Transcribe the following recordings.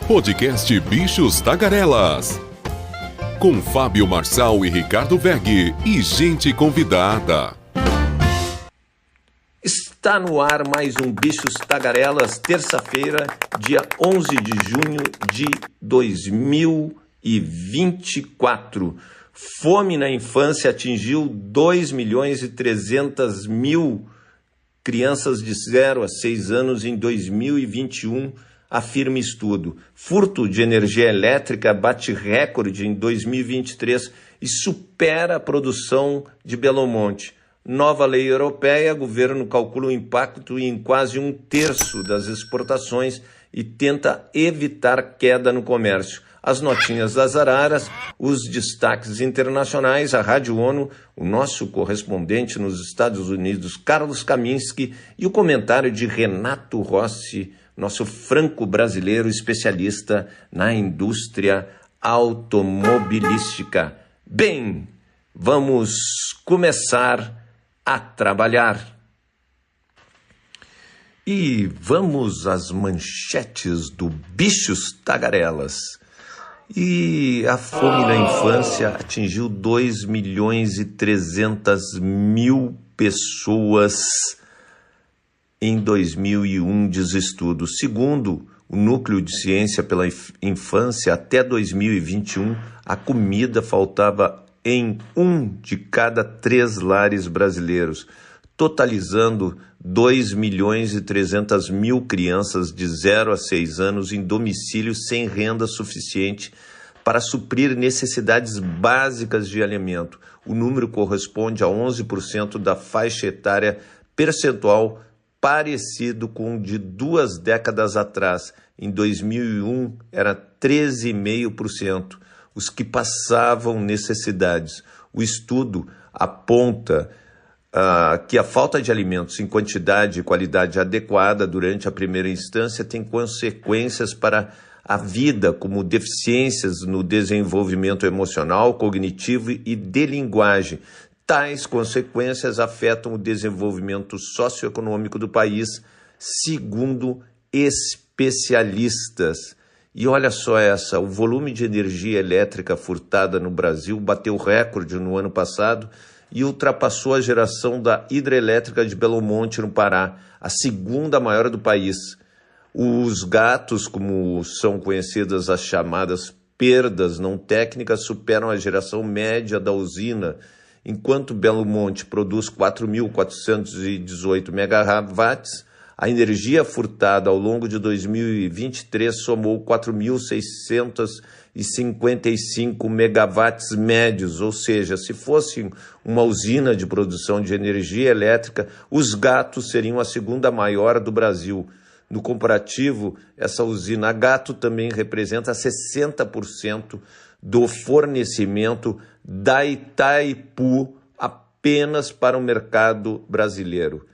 Podcast Bichos Tagarelas. Com Fábio Marçal e Ricardo Weg e gente convidada. Está no ar mais um Bichos Tagarelas, terça-feira, dia 11 de junho de 2024. Fome na infância atingiu 2.300.000 crianças de 0 a 6 anos em 2021, afirma estudo. Furto de energia elétrica bate recorde em 2023 e supera a produção de Belo Monte. Nova lei europeia, governo calcula o impacto em quase 1/3 das exportações e tenta evitar queda no comércio. As notinhas das araras, os destaques internacionais, a Rádio ONU, o nosso correspondente nos Estados Unidos, Carlos Kaminski, e o comentário de Renato Rossi, nosso franco-brasileiro especialista na indústria automobilística. Bem, vamos começar a trabalhar. E vamos às manchetes do Bichos Tagarelas. E a fome na infância atingiu 2.300.000 pessoas em 2001, diz estudo. Segundo o Núcleo de Ciência pela Infância, até 2021, a comida faltava em 1 de cada 3 lares brasileiros, totalizando 2.300.000 crianças de 0 a 6 anos em domicílio sem renda suficiente para suprir necessidades básicas de alimento. O número corresponde a 11% da faixa etária, percentual parecido com o de 2 décadas atrás. Em 2001, era 13,5%. Os que passavam necessidades. O estudo aponta que a falta de alimentos em quantidade e qualidade adequada durante a primeira instância tem consequências para a vida, como deficiências no desenvolvimento emocional, cognitivo e de linguagem. Tais consequências afetam o desenvolvimento socioeconômico do país, segundo especialistas. E olha só o volume de energia elétrica furtada no Brasil bateu recorde no ano passado e ultrapassou a geração da hidrelétrica de Belo Monte, no Pará, a segunda maior do país. Os gatos, como são conhecidas as chamadas perdas não técnicas, superam a geração média da usina, enquanto Belo Monte produz 4.418 megawatts. A energia furtada ao longo de 2023 somou 4.655 megawatts médios, ou seja, se fosse uma usina de produção de energia elétrica, os gatos seriam a segunda maior do Brasil. No comparativo, essa usina Gato também representa 60% do fornecimento da Itaipu apenas para o mercado brasileiro.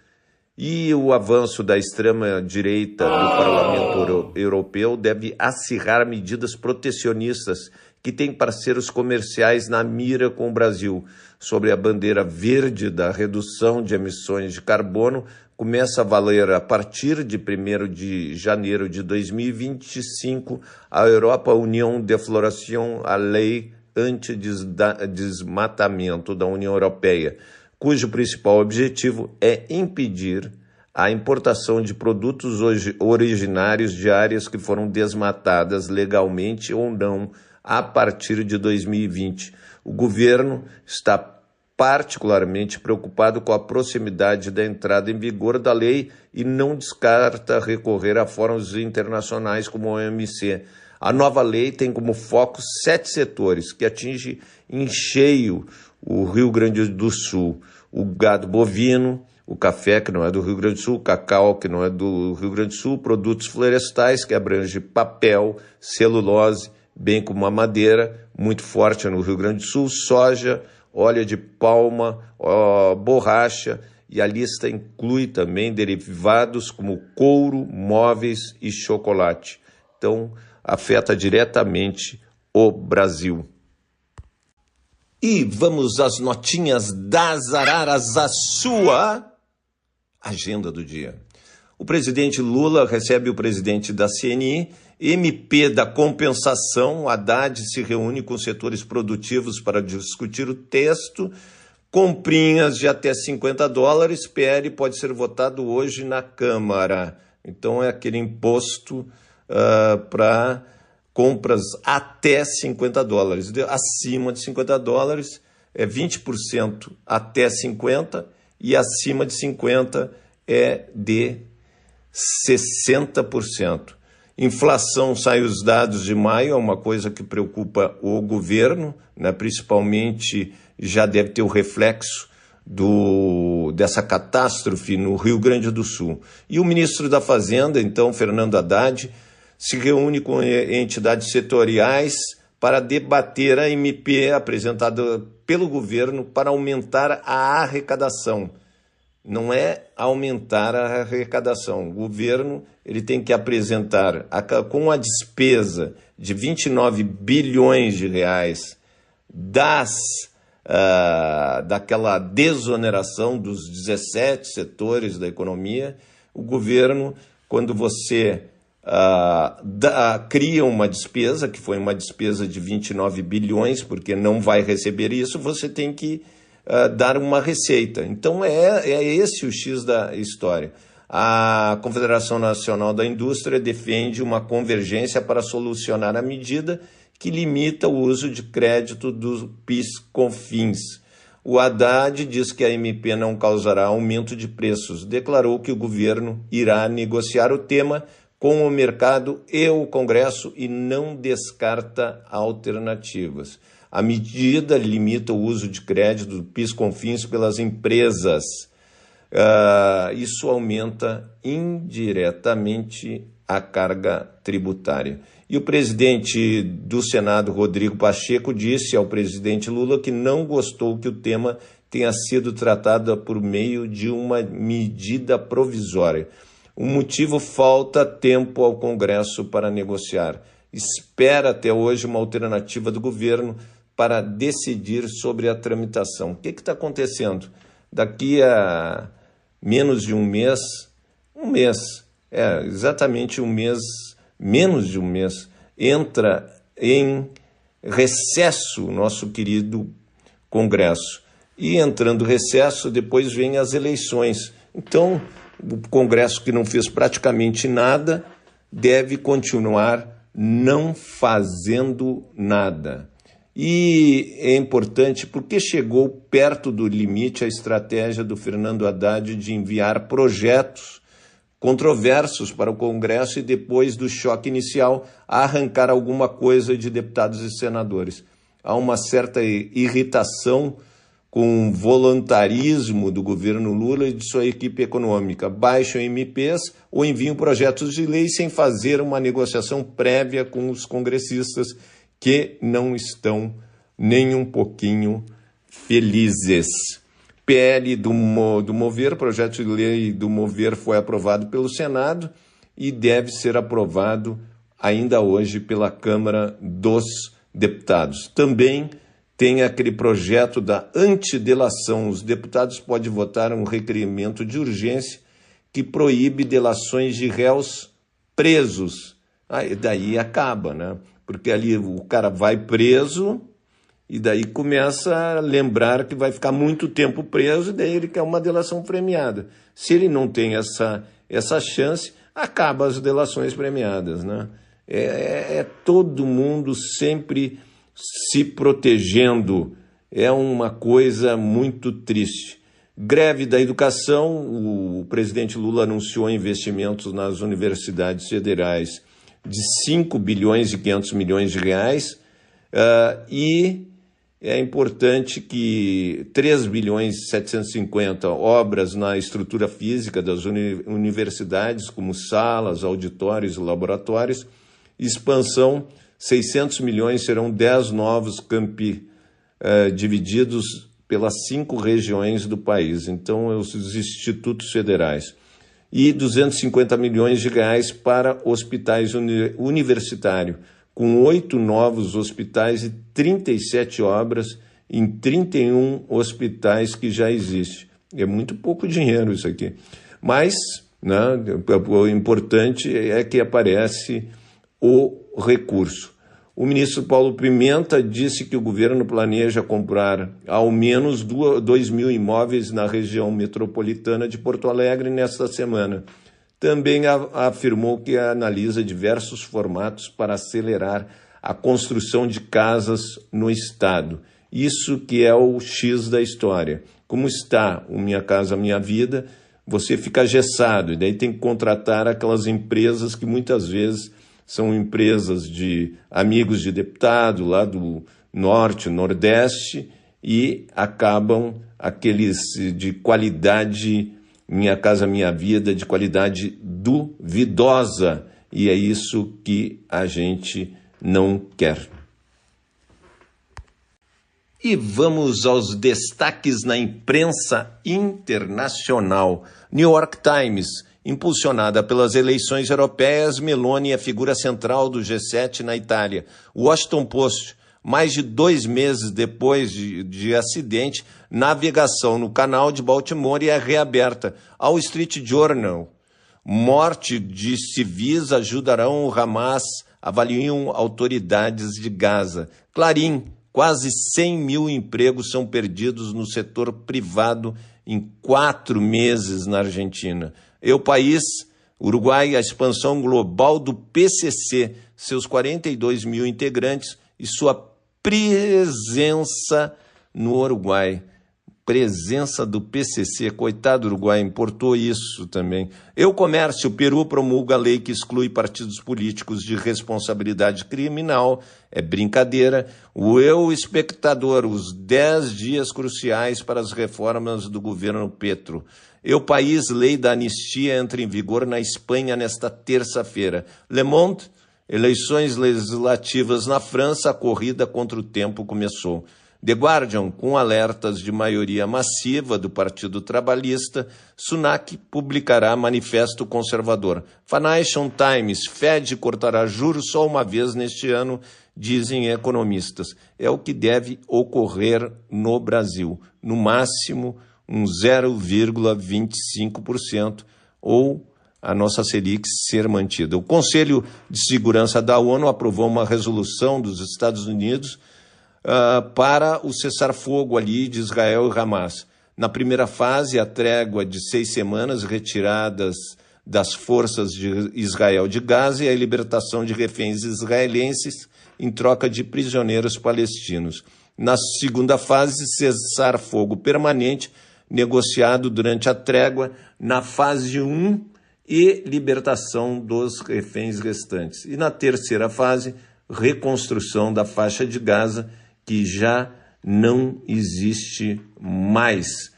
E o avanço da extrema-direita do Parlamento Europeu deve acirrar medidas protecionistas que têm parceiros comerciais na mira com o Brasil. Sobre a bandeira verde da redução de emissões de carbono, começa a valer a partir de 1º de janeiro de 2025 a Europa União de Floração, a lei anti-desmatamento da União Europeia, cujo principal objetivo é impedir a importação de produtos originários de áreas que foram desmatadas legalmente ou não a partir de 2020. O governo está particularmente preocupado com a proximidade da entrada em vigor da lei e não descarta recorrer a fóruns internacionais como a OMC. A nova lei tem como foco 7 setores que atingem em cheio o Rio Grande do Sul: o gado bovino, o café, que não é do Rio Grande do Sul, o cacau, que não é do Rio Grande do Sul, produtos florestais, que abrange papel, celulose, bem como a madeira, muito forte no Rio Grande do Sul, soja, óleo de palma, borracha, e a lista inclui também derivados como couro, móveis e chocolate. Então, afeta diretamente o Brasil. E vamos às notinhas das araras, a sua agenda do dia. O presidente Lula recebe o presidente da CNI, MP da compensação, Haddad se reúne com setores produtivos para discutir o texto, comprinhas de até $50, PL pode ser votado hoje na Câmara. Então é aquele imposto para compras até $50. Acima de $50 é 20% até 50% e acima de 50% é de 60%. Inflação, sai os dados de maio, é uma coisa que preocupa o governo, né? Principalmente já deve ter o reflexo dessa catástrofe no Rio Grande do Sul. E o ministro da Fazenda, então, Fernando Haddad, se reúne com entidades setoriais para debater a MP apresentada pelo governo para aumentar a arrecadação. Não é aumentar a arrecadação. O governo ele tem que apresentar, com a despesa de 29 bilhões de reais daquela desoneração dos 17 setores da economia, o governo, quando você cria uma despesa, que foi uma despesa de 29 bilhões, porque não vai receber isso, você tem que dar uma receita. Então é esse o X da história. A Confederação Nacional da Indústria defende uma convergência para solucionar a medida que limita o uso de crédito do PIS/COFINS. O Haddad diz que a MP não causará aumento de preços. Declarou que o governo irá negociar o tema com o mercado e o Congresso e não descarta alternativas. A medida limita o uso de crédito do PIS/COFINS pelas empresas. Isso aumenta indiretamente a carga tributária. E o presidente do Senado, Rodrigo Pacheco, disse ao presidente Lula que não gostou que o tema tenha sido tratado por meio de uma medida provisória. O motivo: falta tempo ao Congresso para negociar. Espera até hoje uma alternativa do governo para decidir sobre a tramitação. O que está acontecendo? Daqui a menos de um mês, exatamente um mês, menos de um mês, entra em recesso o nosso querido Congresso. E entrando recesso, depois vem as eleições. Então, o Congresso, que não fez praticamente nada, deve continuar não fazendo nada. E é importante porque chegou perto do limite a estratégia do Fernando Haddad de enviar projetos controversos para o Congresso e, depois do choque inicial, arrancar alguma coisa de deputados e senadores. Há uma certa irritação com o voluntarismo do governo Lula e de sua equipe econômica. Baixam MPs ou enviam projetos de lei sem fazer uma negociação prévia com os congressistas, que não estão nem um pouquinho felizes. PL do Mover, projeto de lei do Mover foi aprovado pelo Senado e deve ser aprovado ainda hoje pela Câmara dos Deputados. Também tem aquele projeto da antidelação. Os deputados podem votar um requerimento de urgência que proíbe delações de réus presos. Aí daí acaba, né? Porque ali o cara vai preso e daí começa a lembrar que vai ficar muito tempo preso e daí ele quer uma delação premiada. Se ele não tem essa chance, acaba as delações premiadas, né? Todo mundo sempre se protegendo. É uma coisa muito triste. Greve da educação, o presidente Lula anunciou investimentos nas universidades federais de 5 bilhões e 500 milhões de reais, e é importante que 3 bilhões e 750 obras na estrutura física das universidades, como salas, auditórios e laboratórios. Expansão, 600 milhões, serão 10 novos campi divididos pelas 5 regiões do país, então os institutos federais. E 250 milhões de reais para hospitais universitários, com 8 novos hospitais e 37 obras em 31 hospitais que já existem. É muito pouco dinheiro isso aqui. Mas né? O importante é que aparece o recurso. O ministro Paulo Pimenta disse que o governo planeja comprar ao menos 2.000 imóveis na região metropolitana de Porto Alegre nesta semana. Também afirmou que analisa diversos formatos para acelerar a construção de casas no estado. Isso que é o X da história. Como está o Minha Casa Minha Vida, você fica engessado e daí tem que contratar aquelas empresas que muitas vezes são empresas de amigos de deputado lá do norte, nordeste, e acabam aqueles de qualidade Minha Casa Minha Vida, de qualidade duvidosa, e é isso que a gente não quer. E vamos aos destaques na imprensa internacional. New York Times, impulsionada pelas eleições europeias, Meloni é figura central do G7 na Itália. Washington Post, mais de 2 meses depois de acidente, navegação no canal de Baltimore é reaberta. Wall Street Journal, morte de civis ajudarão o Hamas, avaliam autoridades de Gaza. Clarim, quase 100 mil empregos são perdidos no setor privado em 4 meses na Argentina. O País, Uruguai, a expansão global do PCC, seus 42 mil integrantes e sua presença no Uruguai. Presença do PCC, coitado do Uruguai, importou isso também. O Comércio, Peru promulga a lei que exclui partidos políticos de responsabilidade criminal. É brincadeira. O Espectador, os 10 dias cruciais para as reformas do governo Petro. O País, lei da anistia entra em vigor na Espanha nesta terça-feira. Le Monde, eleições legislativas na França, a corrida contra o tempo começou. The Guardian, com alertas de maioria massiva do Partido Trabalhista, Sunak publicará manifesto conservador. Financial Times, Fed cortará juros só uma vez neste ano, dizem economistas. É o que deve ocorrer no Brasil, no máximo um 0,25% ou a nossa Selic ser mantida. O Conselho de Segurança da ONU aprovou uma resolução dos Estados Unidos para o cessar-fogo ali de Israel e Hamas. Na primeira fase, a trégua de 6 semanas retiradas das forças de Israel de Gaza e a libertação de reféns israelenses em troca de prisioneiros palestinos. Na segunda fase, cessar-fogo permanente, negociado durante a trégua, na fase 1 e libertação dos reféns restantes. E na terceira fase, reconstrução da faixa de Gaza, que já não existe mais.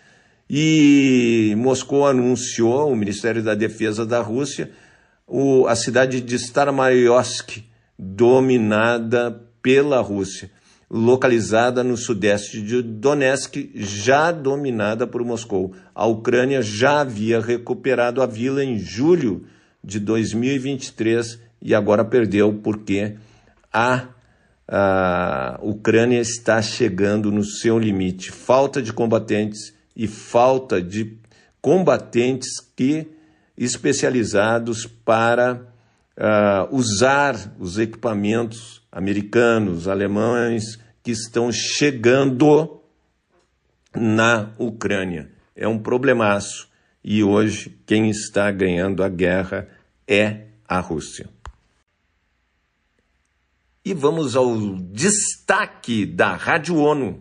E Moscou anunciou, o Ministério da Defesa da Rússia, a cidade de Starmaiosk, dominada pela Rússia, localizada no sudeste de Donetsk, já dominada por Moscou. A Ucrânia já havia recuperado a vila em julho de 2023 e agora perdeu porque a Ucrânia está chegando no seu limite. Falta de combatentes e falta de combatentes especializados para usar os equipamentos americanos, alemães, que estão chegando na Ucrânia. É um problemaço e hoje quem está ganhando a guerra é a Rússia. E vamos ao destaque da Rádio ONU.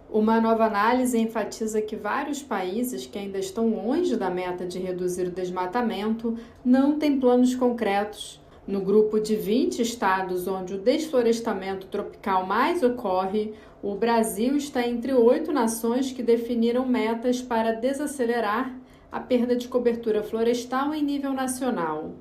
Uma nova análise enfatiza que vários países que ainda estão longe da meta de reduzir o desmatamento não têm planos concretos. No grupo de 20 estados onde o desflorestamento tropical mais ocorre, o Brasil está entre 8 nações que definiram metas para desacelerar a perda de cobertura florestal em nível nacional.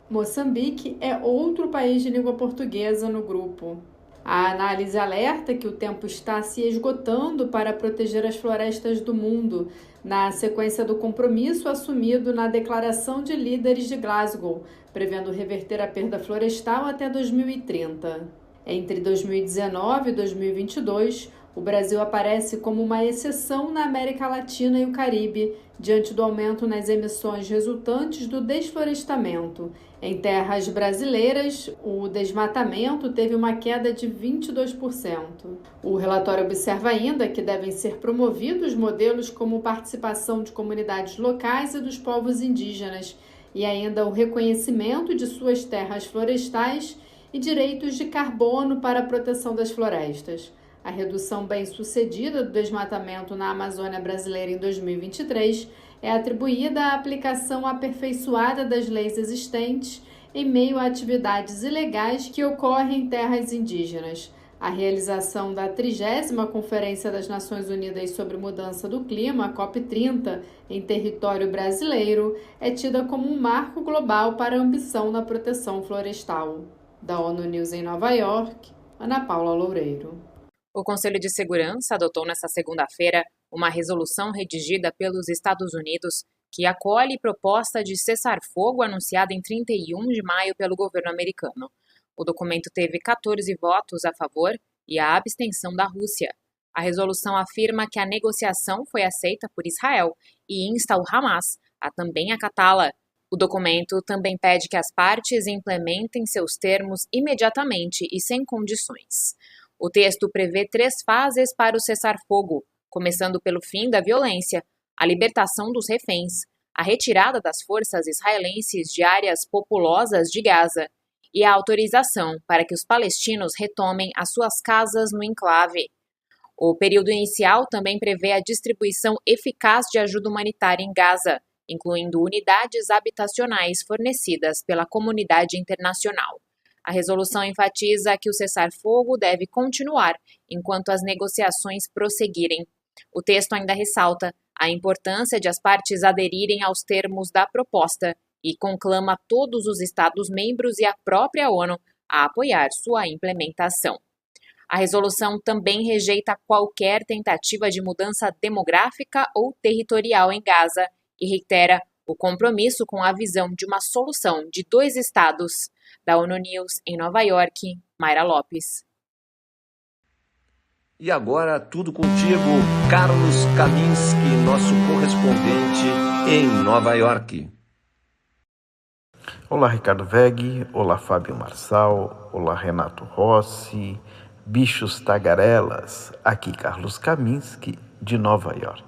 Moçambique é outro país de língua portuguesa no grupo. A análise alerta que o tempo está se esgotando para proteger as florestas do mundo, na sequência do compromisso assumido na Declaração de Líderes de Glasgow, prevendo reverter a perda florestal até 2030. Entre 2019 e 2022, O Brasil aparece como uma exceção na América Latina e o Caribe, diante do aumento nas emissões resultantes do desflorestamento. Em terras brasileiras, o desmatamento teve uma queda de 22%. O relatório observa ainda que devem ser promovidos modelos como participação de comunidades locais e dos povos indígenas, e ainda o reconhecimento de suas terras florestais e direitos de carbono para a proteção das florestas. A redução bem-sucedida do desmatamento na Amazônia brasileira em 2023 é atribuída à aplicação aperfeiçoada das leis existentes em meio a atividades ilegais que ocorrem em terras indígenas. A realização da 30ª Conferência das Nações Unidas sobre Mudança do Clima, COP30, em território brasileiro, é tida como um marco global para a ambição na proteção florestal. Da ONU News em Nova York, Ana Paula Loureiro. O Conselho de Segurança adotou nesta segunda-feira uma resolução redigida pelos Estados Unidos que acolhe proposta de cessar-fogo anunciada em 31 de maio pelo governo americano. O documento teve 14 votos a favor e a abstenção da Rússia. A resolução afirma que a negociação foi aceita por Israel e insta o Hamas a também acatá-la. O documento também pede que as partes implementem seus termos imediatamente e sem condições. O texto prevê 3 fases para o cessar-fogo, começando pelo fim da violência, a libertação dos reféns, a retirada das forças israelenses de áreas populosas de Gaza e a autorização para que os palestinos retomem as suas casas no enclave. O período inicial também prevê a distribuição eficaz de ajuda humanitária em Gaza, incluindo unidades habitacionais fornecidas pela comunidade internacional. A resolução enfatiza que o cessar-fogo deve continuar enquanto as negociações prosseguirem. O texto ainda ressalta a importância de as partes aderirem aos termos da proposta e conclama todos os Estados-membros e a própria ONU a apoiar sua implementação. A resolução também rejeita qualquer tentativa de mudança demográfica ou territorial em Gaza e reitera o compromisso com a visão de uma solução de 2 estados. Da ONU News em Nova York, Mayra Lopes. E agora tudo contigo, Carlos Kaminski, nosso correspondente em Nova York. Olá, Ricardo Veg, olá, Fábio Marçal, olá, Renato Rossi, bichos tagarelas, aqui Carlos Kaminski, de Nova York.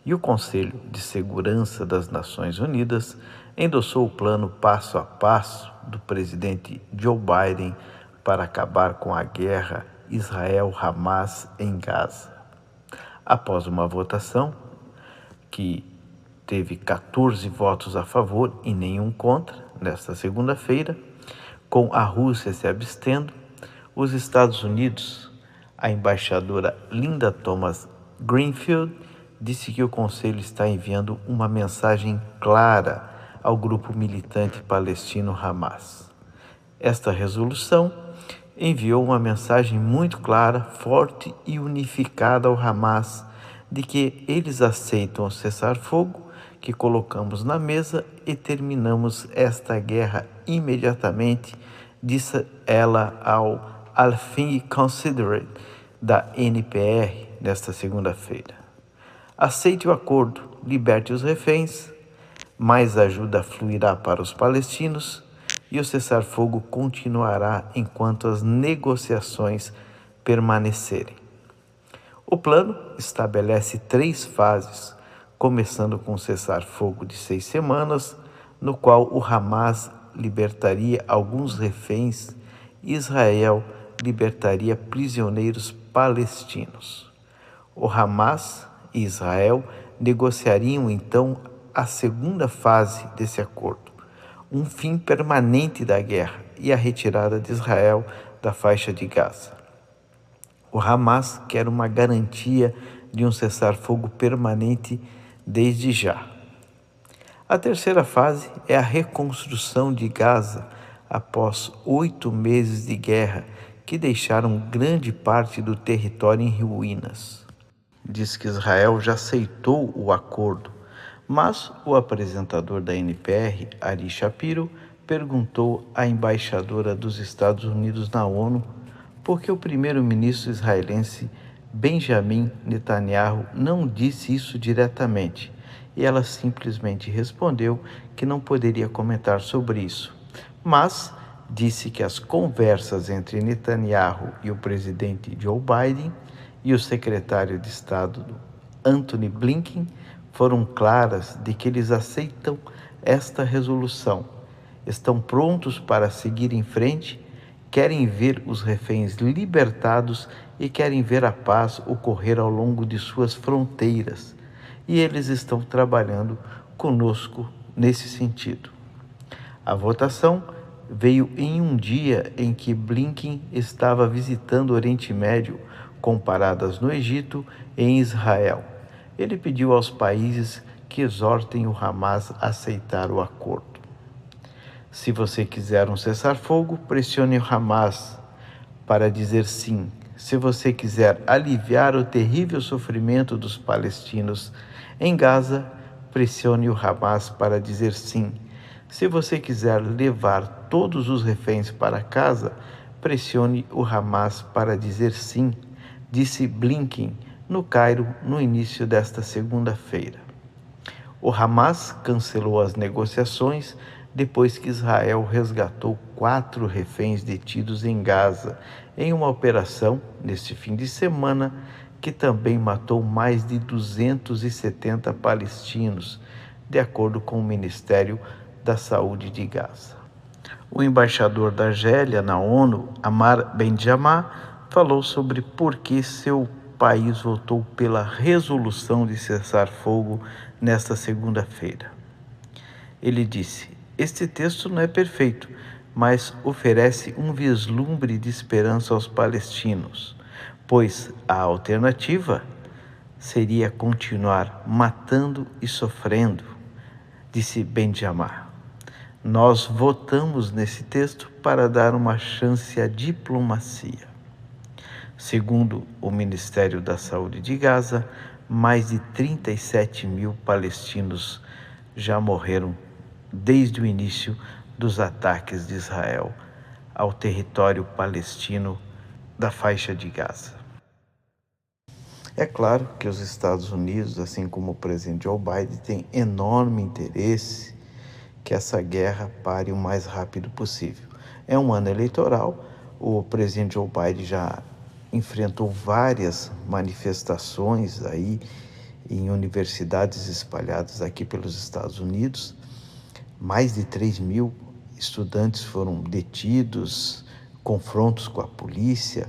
E o Conselho de Segurança das Nações Unidas endossou o plano passo a passo do presidente Joe Biden para acabar com a guerra Israel-Hamas em Gaza. Após uma votação que teve 14 votos a favor e nenhum contra, nesta segunda-feira, com a Rússia se abstendo, os Estados Unidos, a embaixadora Linda Thomas-Greenfield, disse que o Conselho está enviando uma mensagem clara ao grupo militante palestino Hamas. Esta resolução enviou uma mensagem muito clara, forte e unificada ao Hamas de que eles aceitam o cessar-fogo que colocamos na mesa e terminamos esta guerra imediatamente, disse ela ao Al-Fin Considerate da NPR nesta segunda-feira. Aceite o acordo, liberte os reféns, mais ajuda fluirá para os palestinos e o cessar-fogo continuará enquanto as negociações permanecerem. O plano estabelece 3 fases, começando com um cessar-fogo de 6 semanas, no qual o Hamas libertaria alguns reféns e Israel libertaria prisioneiros palestinos. O Hamas e Israel negociariam então a segunda fase desse acordo, um fim permanente da guerra e a retirada de Israel da faixa de Gaza. O Hamas quer uma garantia de um cessar-fogo permanente desde já. A terceira fase é a reconstrução de Gaza após 8 meses de guerra que deixaram grande parte do território em ruínas. Diz que Israel já aceitou o acordo, mas o apresentador da NPR, Ari Shapiro, perguntou à embaixadora dos Estados Unidos na ONU por que o primeiro-ministro israelense Benjamin Netanyahu não disse isso diretamente e ela simplesmente respondeu que não poderia comentar sobre isso, mas disse que as conversas entre Netanyahu e o presidente Joe Biden e o secretário de Estado Antony Blinken foram claras de que eles aceitam esta resolução, estão prontos para seguir em frente, querem ver os reféns libertados e querem ver a paz ocorrer ao longo de suas fronteiras. E eles estão trabalhando conosco nesse sentido. A votação veio em um dia em que Blinken estava visitando o Oriente Médio, com paradas no Egito e em Israel. Ele pediu aos países que exortem o Hamas a aceitar o acordo. Se você quiser um cessar-fogo, pressione o Hamas para dizer sim. Se você quiser aliviar o terrível sofrimento dos palestinos em Gaza, pressione o Hamas para dizer sim. Se você quiser levar todos os reféns para casa, pressione o Hamas para dizer sim, disse Blinken no Cairo no início desta segunda-feira. O Hamas cancelou as negociações depois que Israel resgatou 4 reféns detidos em Gaza, em uma operação, neste fim de semana, que também matou mais de 270 palestinos, de acordo com o Ministério da Saúde de Gaza. O embaixador da Argélia na ONU, Amar Benjamah, falou sobre por que seu país votou pela resolução de cessar-fogo nesta segunda-feira. Ele disse: "Este texto não é perfeito, mas oferece um vislumbre de esperança aos palestinos, pois a alternativa seria continuar matando e sofrendo", disse Benjamah. "Nós votamos nesse texto para dar uma chance à diplomacia." Segundo o Ministério da Saúde de Gaza, mais de 37 mil palestinos já morreram desde o início dos ataques de Israel ao território palestino da faixa de Gaza. É claro que os Estados Unidos, assim como o presidente Joe Biden, têm enorme interesse que essa guerra pare o mais rápido possível. É um ano eleitoral, o presidente Joe Biden já enfrentou várias manifestações aí em universidades espalhadas aqui pelos Estados Unidos. Mais de 3 mil estudantes foram detidos, confrontos com a polícia,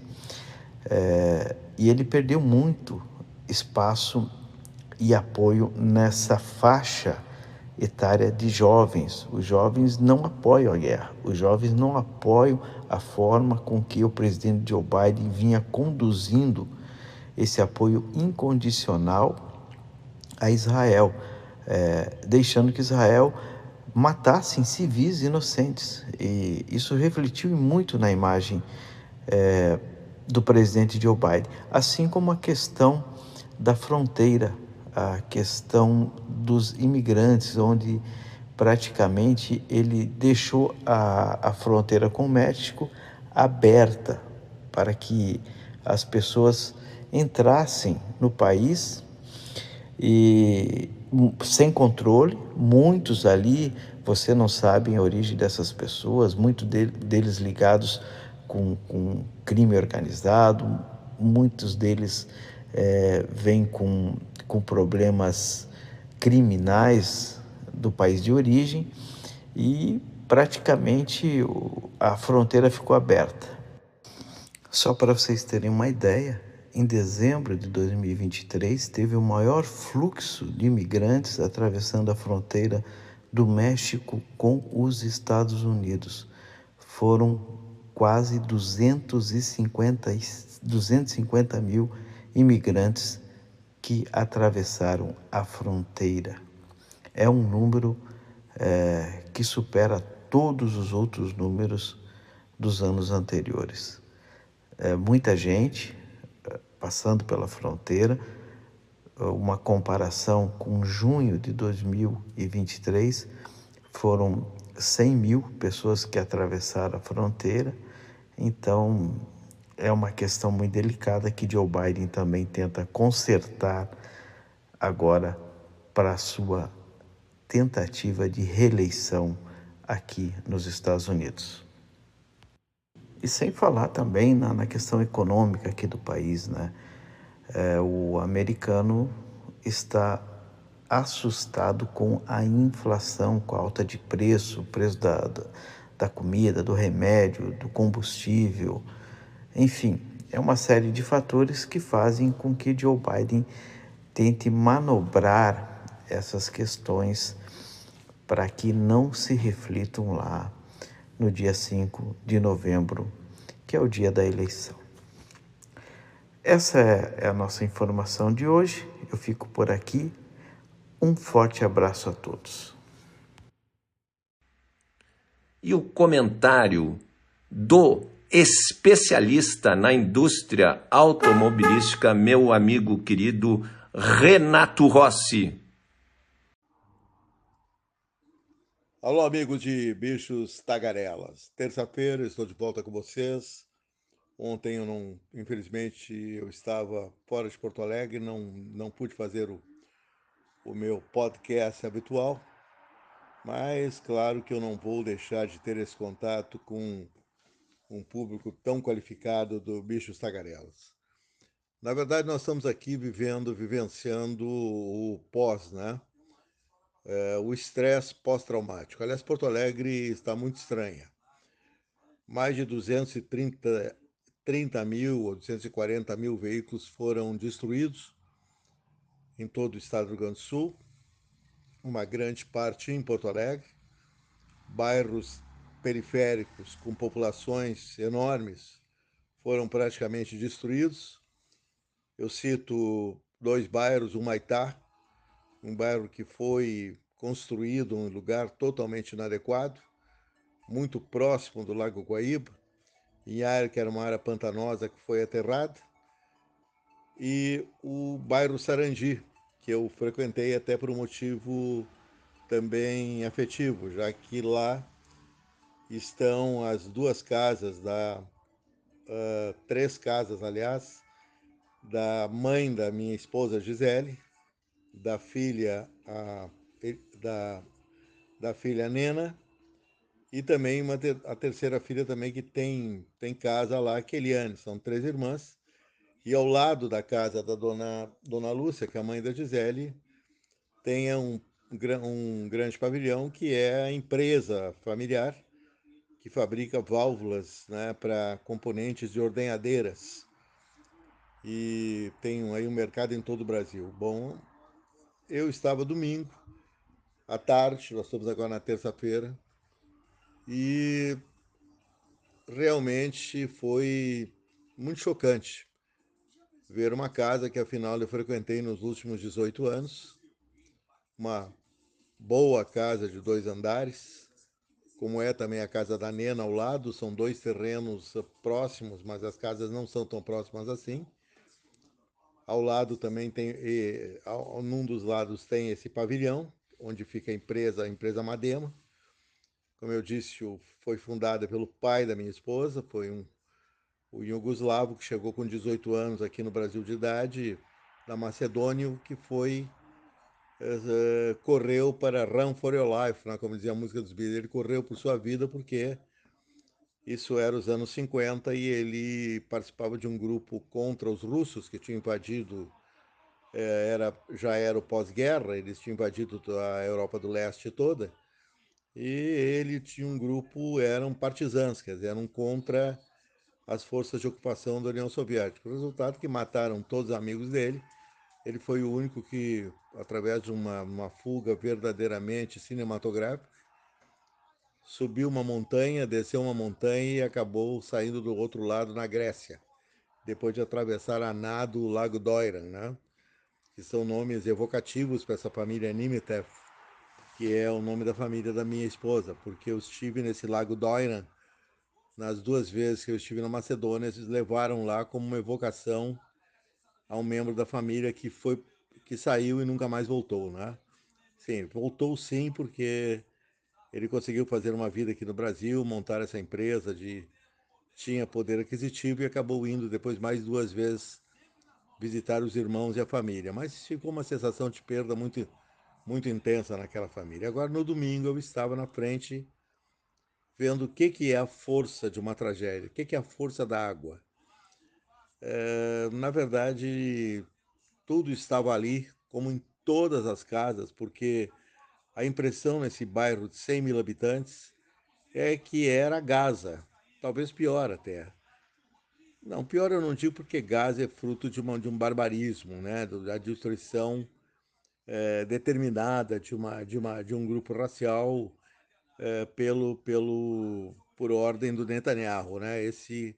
e ele perdeu muito espaço e apoio nessa faixa etária de jovens. Os jovens não apoiam a guerra, os jovens não apoiam a forma com que o presidente Joe Biden vinha conduzindo esse apoio incondicional a Israel, deixando que Israel matassem civis inocentes. E isso refletiu muito na imagem do presidente Joe Biden, assim como a questão da fronteira, a questão dos imigrantes, onde praticamente ele deixou a fronteira com o México aberta para que as pessoas entrassem no país e sem controle. Muitos ali, você não sabe a origem dessas pessoas, muitos deles ligados com crime organizado, muitos deles vêm com problemas criminais do país de origem, e praticamente a fronteira ficou aberta. Só para vocês terem uma ideia, em dezembro de 2023, teve o maior fluxo de imigrantes atravessando a fronteira do México com os Estados Unidos. Foram quase 250 mil imigrantes que atravessaram a fronteira. É um número que supera todos os outros números dos anos anteriores. Muita gente passando pela fronteira. Uma comparação com junho de 2023, foram 100 mil pessoas que atravessaram a fronteira. Então, é uma questão muito delicada que Joe Biden também tenta consertar agora para a sua tentativa de reeleição aqui nos Estados Unidos. E sem falar também na questão econômica aqui do país, né? O americano está assustado com a inflação, com a alta de preço, o preço da comida, do remédio, do combustível, enfim, é uma série de fatores que fazem com que Joe Biden tente manobrar essas questões para que não se reflitam lá no dia 5 de novembro, que é o dia da eleição. Essa é a nossa informação de hoje. Eu fico por aqui. Um forte abraço a todos. E o comentário do especialista na indústria automobilística, meu amigo querido Renato Rossi. Alô, amigos de Bichos Tagarelas. Terça-feira estou de volta com vocês. Ontem infelizmente, eu estava fora de Porto Alegre, não pude fazer o meu podcast habitual, mas claro que eu não vou deixar de ter esse contato com um público tão qualificado do Bichos Tagarelas. Na verdade, nós estamos aqui vivenciando o pós, né? O estresse pós-traumático. Aliás, Porto Alegre está muito estranha. Mais de 230 mil ou 240 mil veículos foram destruídos em todo o estado do Rio Grande do Sul, uma grande parte em Porto Alegre, bairros periféricos com populações enormes foram praticamente destruídos. Eu cito 2 bairros, o Humaitá, um bairro que foi construído em um lugar totalmente inadequado, muito próximo do Lago Guaíba, em área que era uma área pantanosa que foi aterrada, e o bairro Sarandi, que eu frequentei até por um motivo também afetivo, já que lá estão as 2 casas, 3 casas, aliás, da mãe da minha esposa Gisele, da filha, da filha Nena, e também a terceira filha também que tem casa lá, que é Eliane. São 3 irmãs. E ao lado da casa da dona Lúcia, que é a mãe da Gisele, tem um grande pavilhão que é a empresa familiar que fabrica válvulas, né, para componentes de ordenhadeiras. E tem aí um mercado em todo o Brasil. Bom, eu estava domingo à tarde, nós estamos agora na terça-feira, e realmente foi muito chocante ver uma casa que afinal eu frequentei nos últimos 18 anos, uma boa casa de 2 andares, como é também a casa da Nena ao lado, são 2 terrenos próximos, mas as casas não são tão próximas assim. Ao lado também tem, num dos lados tem esse pavilhão, onde fica a empresa Madema. Como eu disse, foi fundada pelo pai da minha esposa, foi o Iugoslavo, que chegou com 18 anos aqui no Brasil de idade, da Macedônia, que correu para Run for Your Life, né, como dizia a música dos Beatles. Ele correu por sua vida porque isso era os anos 50 e ele participava de um grupo contra os russos que tinham invadido, já era o pós-guerra, eles tinham invadido a Europa do Leste toda, e ele tinha um grupo, eram partisãs, quer dizer, eram contra as forças de ocupação da União Soviética. O resultado é que mataram todos os amigos dele. Ele foi o único que, através de uma fuga verdadeiramente cinematográfica, subiu uma montanha, desceu uma montanha e acabou saindo do outro lado na Grécia, depois de atravessar a nado o Lago Doiran, né? Que são nomes evocativos para essa família Nimetev, que é o nome da família da minha esposa, porque eu estive nesse Lago Doiran nas 2 vezes que eu estive na Macedônia. Eles levaram lá como uma evocação a um membro da família que saiu e nunca mais voltou, né? Sim, voltou sim, porque ele conseguiu fazer uma vida aqui no Brasil, montar essa empresa de tinha poder aquisitivo e acabou indo depois mais 2 vezes visitar os irmãos e a família. Mas ficou uma sensação de perda muito intensa naquela família. Agora, no domingo, eu estava na frente vendo o que é a força de uma tragédia, o que é a força da água. Na verdade, tudo estava ali, como em todas as casas, porque a impressão nesse bairro de 100 mil habitantes é que era Gaza, talvez pior até. Não, pior eu não digo porque Gaza é fruto de um barbarismo, né? Da destruição determinada de um grupo racial por ordem do Netanyahu, né? Esse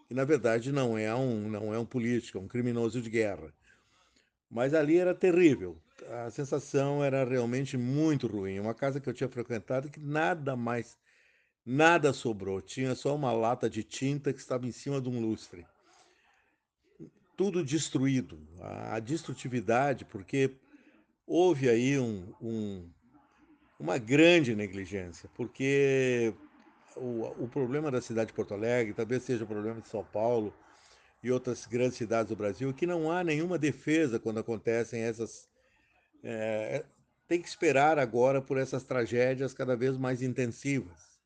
que na verdade não é um político, é um criminoso de guerra. Mas ali era terrível. A sensação era realmente muito ruim. Uma casa que eu tinha frequentado que nada sobrou. Tinha só uma lata de tinta que estava em cima de um lustre. Tudo destruído. A destrutividade, porque houve aí uma grande negligência, porque o problema da cidade de Porto Alegre, talvez seja o problema de São Paulo e outras grandes cidades do Brasil, é que não há nenhuma defesa quando acontecem essas. Tem que esperar agora por essas tragédias cada vez mais intensivas.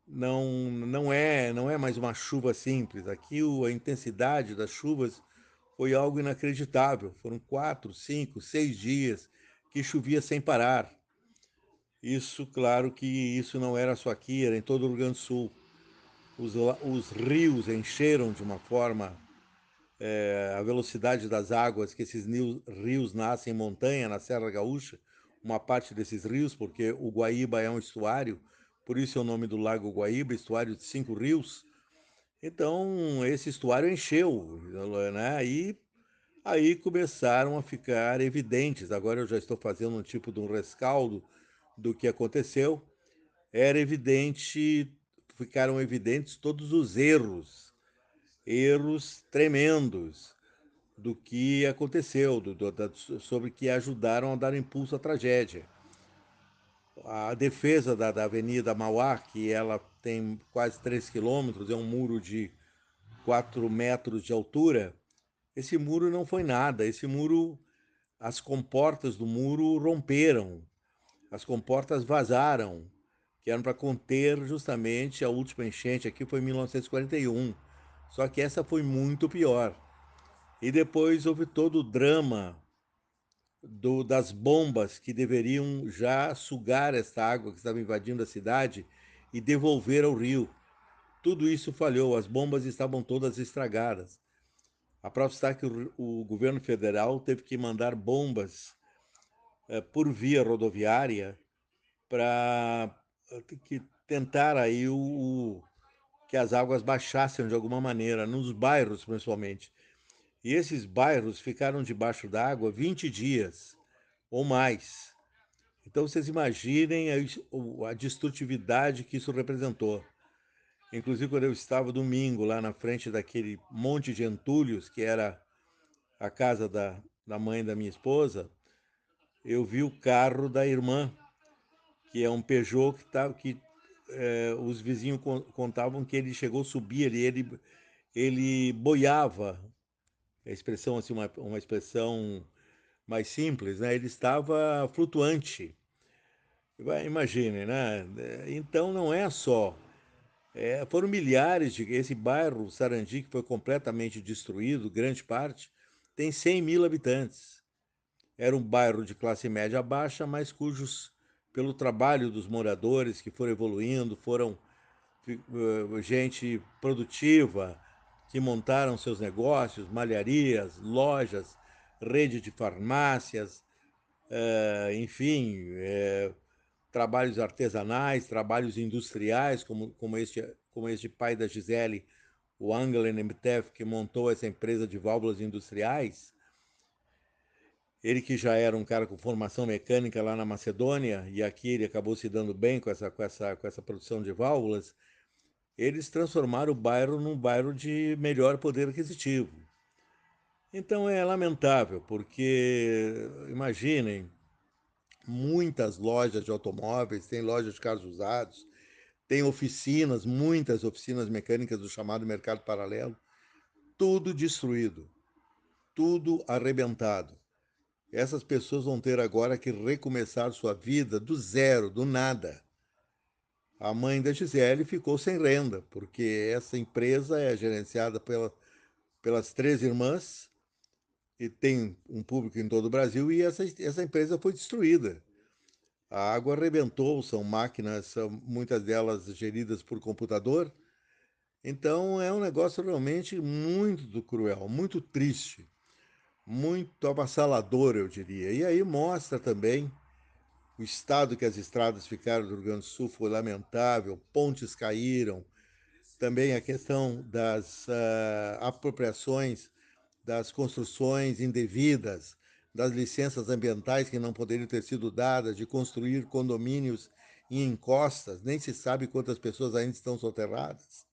Não é mais uma chuva simples. Aqui a intensidade das chuvas foi algo inacreditável. Foram 4, 5, 6 dias que chovia sem parar. Isso, claro que isso não era só aqui, era em todo o Rio Grande do Sul. Os rios encheram de uma forma, a velocidade das águas, que esses rios nascem em montanha, na Serra Gaúcha, uma parte desses rios, porque o Guaíba é um estuário, por isso é o nome do Lago Guaíba, estuário de 5 rios. Então, esse estuário encheu, né? Aí começaram a ficar evidentes. Agora eu já estou fazendo um tipo de um rescaldo do que aconteceu. Era evidente, ficaram evidentes todos os erros tremendos do que aconteceu, sobre que ajudaram a dar impulso à tragédia. A defesa da Avenida Mauá, que ela tem quase 3 quilômetros, é um muro de 4 metros de altura. Esse muro não foi nada. Esse muro, as comportas do muro romperam, as comportas vazaram, que eram para conter justamente a última enchente. Aqui foi em 1941. Só que essa foi muito pior. E depois houve todo o drama das bombas que deveriam já sugar esta água que estava invadindo a cidade e devolver ao rio. Tudo isso falhou, as bombas estavam todas estragadas. A prova está que o governo federal teve que mandar bombas por via rodoviária para tentar aí que as águas baixassem de alguma maneira, nos bairros principalmente. E esses bairros ficaram debaixo d'água 20 dias ou mais. Então vocês imaginem a destrutividade que isso representou. Inclusive, quando eu estava domingo lá na frente daquele monte de entulhos, que era a casa da mãe da minha esposa, eu vi o carro da irmã, que é um Peugeot que os vizinhos contavam que ele chegou a subir, ele boiava, a expressão assim, uma expressão mais simples, né? Ele estava flutuante. Imagine, né? Então não é só. Foram milhares de. Esse bairro, Sarandi, que foi completamente destruído, grande parte, tem 100 mil habitantes. Era um bairro de classe média baixa, mas pelo trabalho dos moradores que foram evoluindo, foram gente produtiva, que montaram seus negócios, malharias, lojas, rede de farmácias, enfim, trabalhos artesanais, trabalhos industriais, como este pai da Gisele, o Angela Nemtev, que montou essa empresa de válvulas industriais. Ele que já era um cara com formação mecânica lá na Macedônia, e aqui ele acabou se dando bem com essa produção de válvulas, eles transformaram o bairro num bairro de melhor poder aquisitivo. Então é lamentável, porque imaginem, muitas lojas de automóveis, tem lojas de carros usados, tem oficinas, muitas oficinas mecânicas do chamado mercado paralelo, tudo destruído, tudo arrebentado. Essas pessoas vão ter agora que recomeçar sua vida do zero, do nada. A mãe da Gisele ficou sem renda, porque essa empresa é gerenciada pelas 3 irmãs e tem um público em todo o Brasil, e essa empresa foi destruída. A água arrebentou, são máquinas, muitas delas geridas por computador. Então é um negócio realmente muito cruel, muito triste, muito avassalador, eu diria. E aí mostra também o estado que as estradas ficaram do Rio Grande do Sul, foi lamentável, pontes caíram, também a questão das apropriações, das construções indevidas, das licenças ambientais que não poderiam ter sido dadas, de construir condomínios em encostas, nem se sabe quantas pessoas ainda estão soterradas.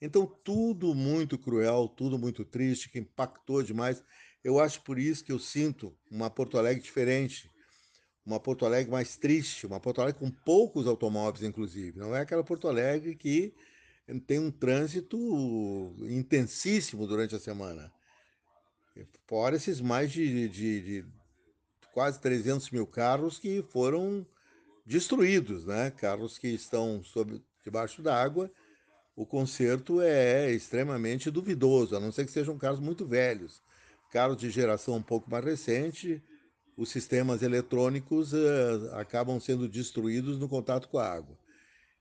Então, tudo muito cruel, tudo muito triste, que impactou demais. Eu acho por isso que eu sinto uma Porto Alegre diferente, uma Porto Alegre mais triste, uma Porto Alegre com poucos automóveis, inclusive. Não é aquela Porto Alegre que tem um trânsito intensíssimo durante a semana. Fora esses mais de quase 300 mil carros que foram destruídos, né? Carros que estão debaixo d'água. O conserto é extremamente duvidoso, a não ser que sejam carros muito velhos. Carros de geração um pouco mais recente, os sistemas eletrônicos acabam sendo destruídos no contato com a água.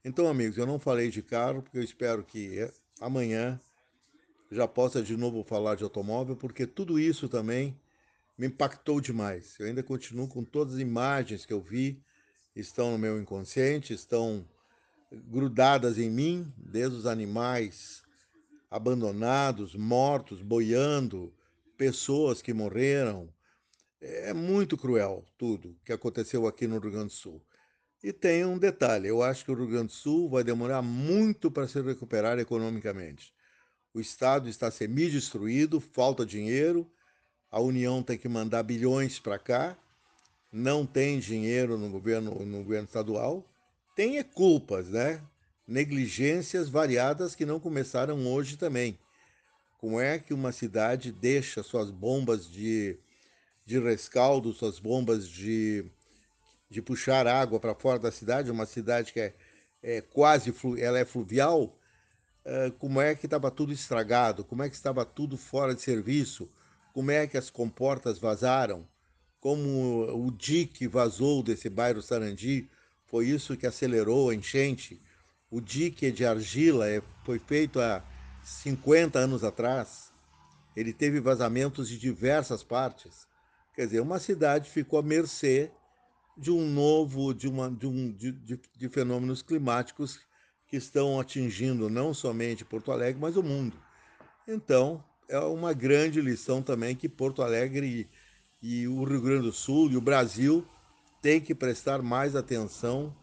Então, amigos, eu não falei de carro, porque eu espero que amanhã já possa de novo falar de automóvel, porque tudo isso também me impactou demais. Eu ainda continuo com todas as imagens que eu vi, estão no meu inconsciente, estão grudadas em mim, desde os animais abandonados, mortos, boiando, pessoas que morreram. É muito cruel tudo que aconteceu aqui no Rio Grande do Sul. E tem um detalhe, eu acho que o Rio Grande do Sul vai demorar muito para se recuperar economicamente. O Estado está semi-destruído, falta dinheiro, a União tem que mandar bilhões para cá, não tem dinheiro no governo estadual, tem culpas, né? Negligências variadas que não começaram hoje também. Como é que uma cidade deixa suas bombas de rescaldo, suas bombas de puxar água para fora da cidade, uma cidade que é quase ela é fluvial, como é que estava tudo estragado, como é que estava tudo fora de serviço, como é que as comportas vazaram, como o dique vazou desse bairro Sarandi, foi isso que acelerou a enchente. O dique de argila foi feito há 50 anos atrás, ele teve vazamentos de diversas partes. Quer dizer, uma cidade ficou à mercê de de fenômenos climáticos que estão atingindo não somente Porto Alegre, mas o mundo. Então, é uma grande lição também que Porto Alegre e o Rio Grande do Sul e o Brasil têm que prestar mais atenção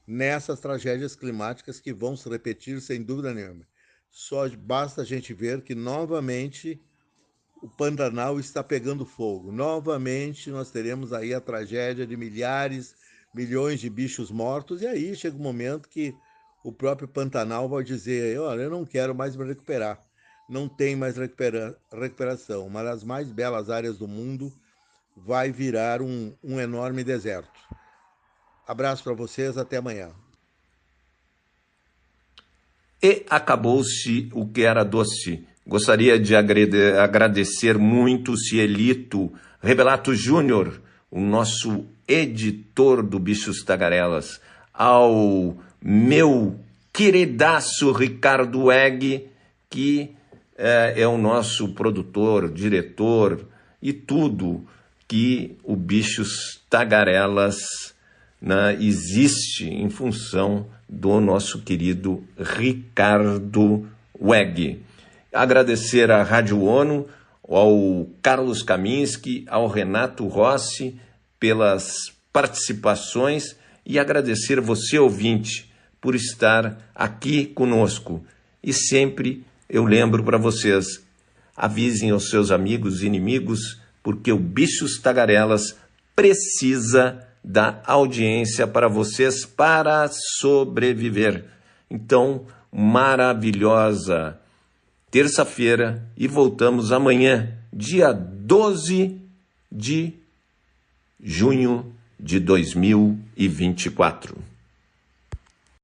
nessas tragédias climáticas que vão se repetir sem dúvida nenhuma. Só basta a gente ver que novamente o Pantanal está pegando fogo. Novamente nós teremos aí a tragédia de milhões de bichos mortos, e aí chega um momento que o próprio Pantanal vai dizer, olha, eu não quero mais me recuperar. Não tem mais recuperação. Uma das mais belas áreas do mundo vai virar um enorme deserto. Abraço para vocês, até amanhã. E acabou-se o que era doce. Gostaria de agradecer muito o Cielito Rebelato Júnior, o nosso editor do Bichos Tagarelas, ao meu queridaço Ricardo Weg, que é o nosso produtor, diretor e tudo que o Bichos Tagarelas existe em função do nosso querido Ricardo Weg. Agradecer à Rádio ONU, ao Carlos Kaminski, ao Renato Rossi pelas participações e agradecer você, ouvinte, por estar aqui conosco. E sempre eu lembro para vocês, avisem aos seus amigos e inimigos, porque o Bichos Tagarelas precisa da audiência para vocês para sobreviver. Então, maravilhosa terça-feira e voltamos amanhã, dia 12 de junho de 2024.